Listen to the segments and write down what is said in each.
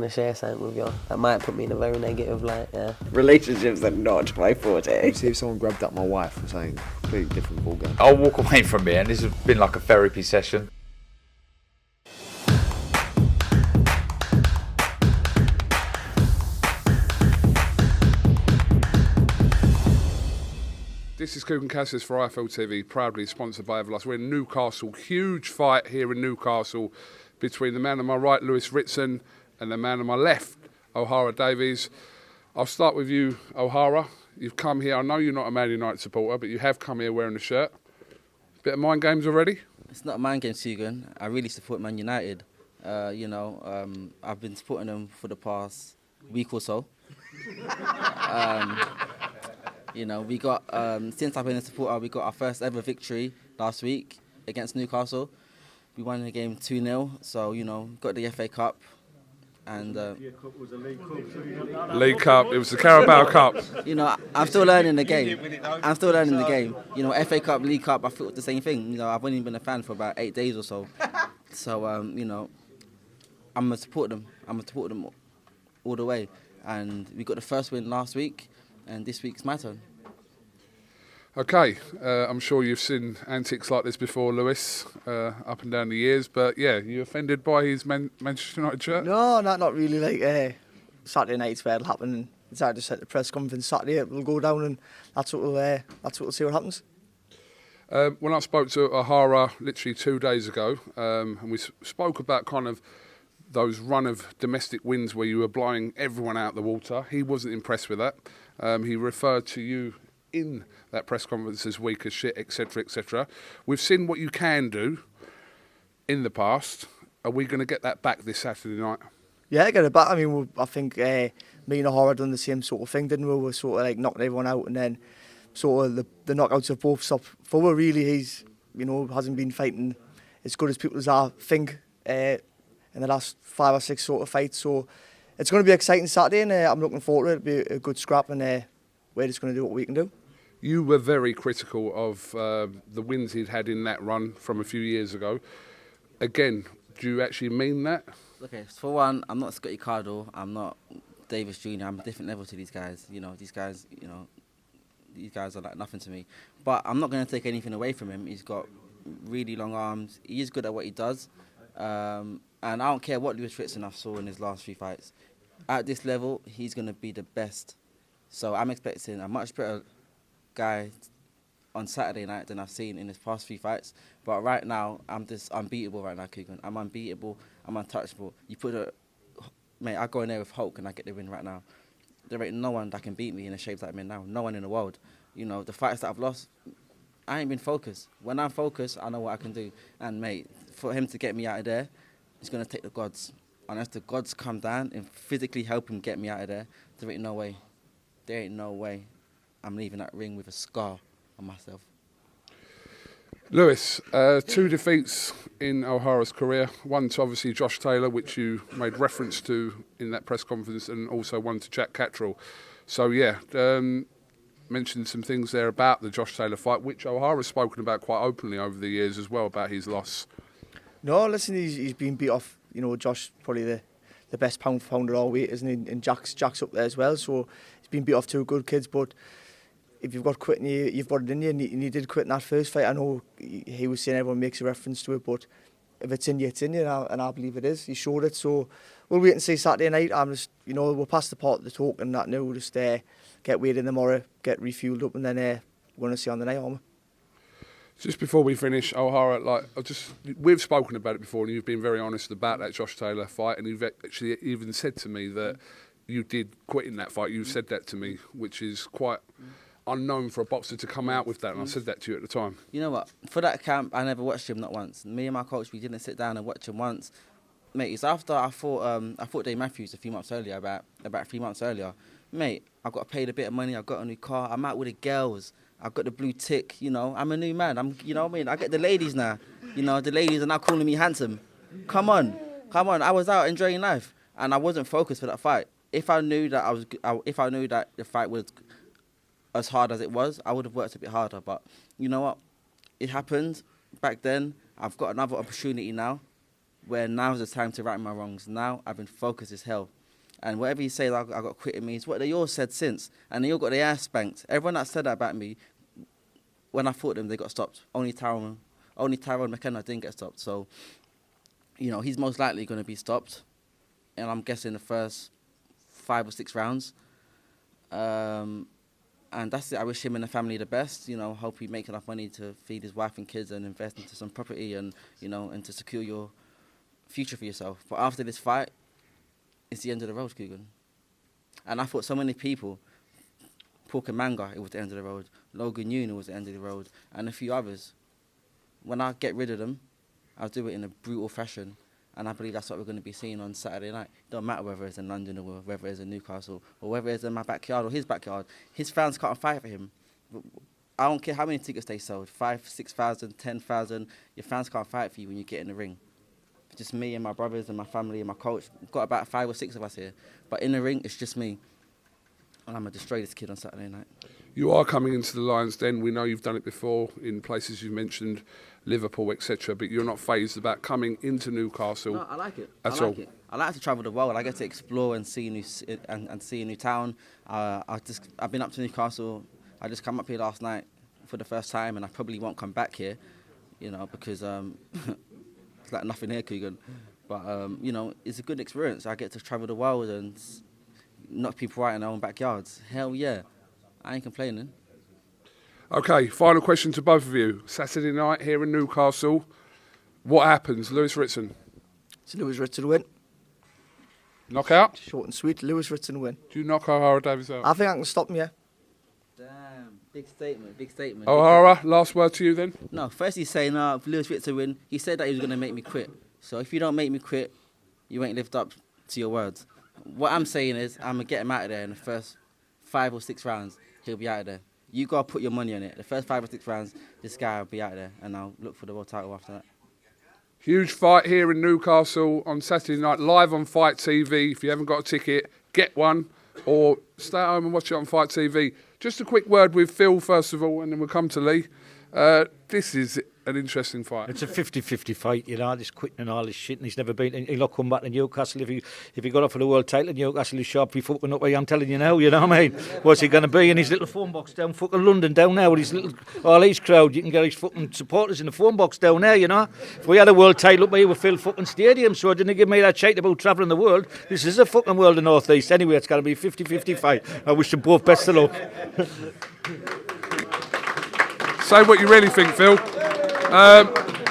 to share something with you. That might put me in a very negative light, yeah. Relationships are not my forte. See if someone grabbed up my wife or something, completely different ballgame. I'll walk away from here, and this has been like a therapy session. This is KUGAN CASSIUS for IFL TV, proudly sponsored by Everlast. We're in Newcastle. Huge fight here in Newcastle between the man on my right, Lewis Ritson, and the man on my left, Ohara Davies. I'll start with you, Ohara. You've come here. I know you're not a Man United supporter, but you have come here wearing a shirt. Bit of mind games already? It's not a mind game, KUGAN. I really support Man United. I've been supporting them for the past week or so. We got, since I've been a supporter, we got our first ever victory last week against Newcastle. We won the game 2-0, so, got the FA Cup. And League Cup, it was the Carabao Cup. I'm still learning the game. FA Cup, League Cup, I feel the same thing. I've only been a fan for about 8 days or so. So, I'm going to support them. I'm going to support them all the way. And we got the first win last week, and this week's my turn. Okay, I'm sure you've seen antics like this before, Lewis, up and down the years. But yeah, you offended by his Manchester United shirt? No, not really. Like Saturday night's where it'll happen. Decided to set the press conference Saturday. We'll go down, and that's what we'll see what happens. When I spoke to Ohara literally 2 days ago, and we spoke about kind of those run of domestic wins where you were blowing everyone out the water, he wasn't impressed with that. He referred to you in that press conference as weak as shit, etc., etc. We've seen what you can do in the past. Are we going to get that back this Saturday night? Yeah, get it back. I mean, I think me and O'Hara done the same sort of thing, didn't we? We're sort of like knocking everyone out, and then sort of the knockouts have both stopped forward. Really, he's hasn't been fighting as good as people as I think in the last 5 or 6 sort of fights. So it's going to be exciting Saturday, and I'm looking forward to it. It'll be a good scrap, and we're just going to do what we can do. You were very critical of the wins he'd had in that run from a few years ago. Again, do you actually mean that? Okay, for one, I'm not Scotty Cardle. I'm not Davis Jr. I'm a different level to these guys. These guys are like nothing to me. But I'm not going to take anything away from him. He's got really long arms. He is good at what he does. And I don't care what Lewis Ritson I saw in his last 3 fights. At this level, he's going to be the best. So I'm expecting a much better guy on Saturday night than I've seen in his past 3 fights. But right now, I'm just unbeatable right now, KUGAN. I'm unbeatable. I'm untouchable. I go in there with Hulk and I get the win right now. There ain't no one that can beat me in the shapes that I'm in now. No one in the world. The fights that I've lost, I ain't been focused. When I'm focused, I know what I can do. And, mate, for him to get me out of there, it's going to take the gods. Unless the gods come down and physically help him get me out of there, there ain't no way. There ain't no way I'm leaving that ring with a scar on myself. Lewis, 2 defeats in O'Hara's career. One to obviously Josh Taylor, which you made reference to in that press conference, and also one to Jack Catterall. So yeah, mentioned some things there about the Josh Taylor fight, which O'Hara's spoken about quite openly over the years as well, about his loss. No, listen, he's been beat off. Josh probably the best pound for pound at all weight, isn't he? And Jack's up there as well. So he's been beat off 2 good kids, but if you've got quitting, you've got it in you, and he did quit in that first fight. I know he was saying everyone makes a reference to it, but if it's in you, it's in you, and I believe it is. He showed it, so we'll wait and see Saturday night. I'm just, we're past the part of the talk and that now. We'll just get weighed in tomorrow, get refueled up, and then we're going to see on the night, aren't we? Just before we finish, O'Hara, we've spoken about it before, and you've been very honest about that Josh Taylor fight, and you've actually even said to me that you did quit in that fight. You said that to me, which is quite unknown for a boxer to come out with that, and I said that to you at the time. You know what? For that camp, I never watched him, not once. Me and my coach, we didn't sit down and watch him once. Mate, it's after I fought Dave Matthews a few months earlier, about 3 months earlier. Mate, I got paid a bit of money, I got a new car, I'm out with the girls, I got the blue tick, I'm a new man. I get the ladies now. The ladies are now calling me handsome. Come on. I was out enjoying life, and I wasn't focused for that fight. If I knew that the fight was as hard as it was, I would have worked a bit harder. But you know what? It happened back then. I've got another opportunity now, where now's the time to right my wrongs. Now I've been focused as hell. And whatever he says, I got quit in me, it's what they all said since. And they all got their ass spanked. Everyone that said that about me, when I fought them, they got stopped. Only Tyrone McKenna didn't get stopped. So, you know, he's most likely going to be stopped. And I'm guessing the first 5 or 6 rounds. And that's it. I wish him and the family the best. You know, hope he make enough money to feed his wife and kids and invest into some property and, you know, and to secure your future for yourself. But after this fight, it's the end of the road, KUGAN. And I thought so many people, Pork and Manga, it was the end of the road. Logan Yoon, it was the end of the road. And a few others. When I get rid of them, I'll do it in a brutal fashion. And I believe that's what we're going to be seeing on Saturday night. It don't matter whether it's in London or whether it's in Newcastle or whether it's in my backyard or his backyard. His fans can't fight for him. I don't care how many tickets they sold, 5,000, 6,000, 10,000. Your fans can't fight for you when you get in the ring. Just me and my brothers and my family and my coach. We've got about 5 or 6 of us here. But in the ring, it's just me. And I'm going to destroy this kid on Saturday night. You are coming into the Lions Den. We know you've done it before in places you've mentioned, Liverpool, etc. But you're not phased about coming into Newcastle. No, I like it. At all. I like to travel the world. I get to explore and see a new town. I've been up to Newcastle. I just come up here last night for the first time, and I probably won't come back here, you know, because it's like nothing here, KUGAN. But you know, it's a good experience. I get to travel the world and knock people out in their own backyards. Hell yeah, I ain't complaining. Okay, final question to both of you. Saturday night here in Newcastle, what happens? Lewis Ritson. It's Lewis Ritson win. Knockout? Short and sweet, Lewis Ritson win. Do you knock Ohara Davies out? I think I can stop him, yeah. Damn, big statement. Ohara, last word to you then. No, first he's saying, if Lewis Ritson win, he said that he was going to make me quit. So if you don't make me quit, you ain't lived up to your words. What I'm saying is, I'm going to get him out of there in the first 5 or 6 rounds. He'll be out of there. You got to put your money on it. The first 5 or 6 rounds, this guy will be out of there, and I'll look for the world title after that. Huge fight here in Newcastle on Saturday night, live on Fight TV. If you haven't got a ticket, get one, or stay at home and watch it on Fight TV. Just a quick word with Phil, first of all, and then we'll come to Lee. This is an interesting fight. It's a 50-50 fight, you know, this quitting and all this shit, and he's never been, he'll not come back to Newcastle if he got up for the world title. Newcastle is sharp, he fucking up, I'm telling you now, you know what I mean? What's he going to be in his little phone box down fucking London down there with his little, all his crowd, you can get his fucking supporters in the phone box down there, you know? If we had a world title up here, we'd fill fucking stadium, so I didn't give me that shite about travelling the world. This is a fucking world in North East. Anyway, it's going to be a 50-50 fight. I wish them both best of luck. Say what you really think, Phil.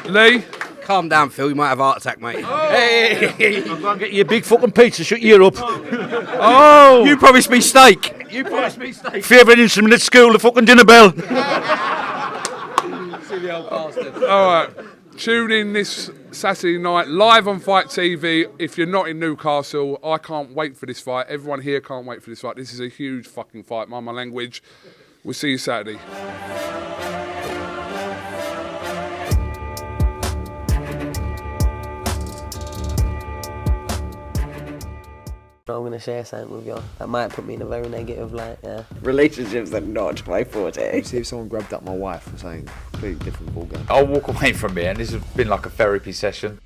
Lee? Calm down, Phil. You might have a heart attack, mate. Oh. Hey! I'm going to get you a big fucking pizza, shut your ear up. Oh! You promised me steak. You promised me steak. Favourite instrument at school, the fucking dinner bell. Silly old bastard. All right. Tune in this Saturday night, live on Fight TV. If you're not in Newcastle, I can't wait for this fight. Everyone here can't wait for this fight. This is a huge fucking fight, mind my language. We'll see you Saturday. I'm going to share something with you. That might put me in a very negative light, yeah. Relationships are not my forte. See if someone grabbed up my wife for saying completely different ballgame. I'll walk away from it, and this has been like a therapy session.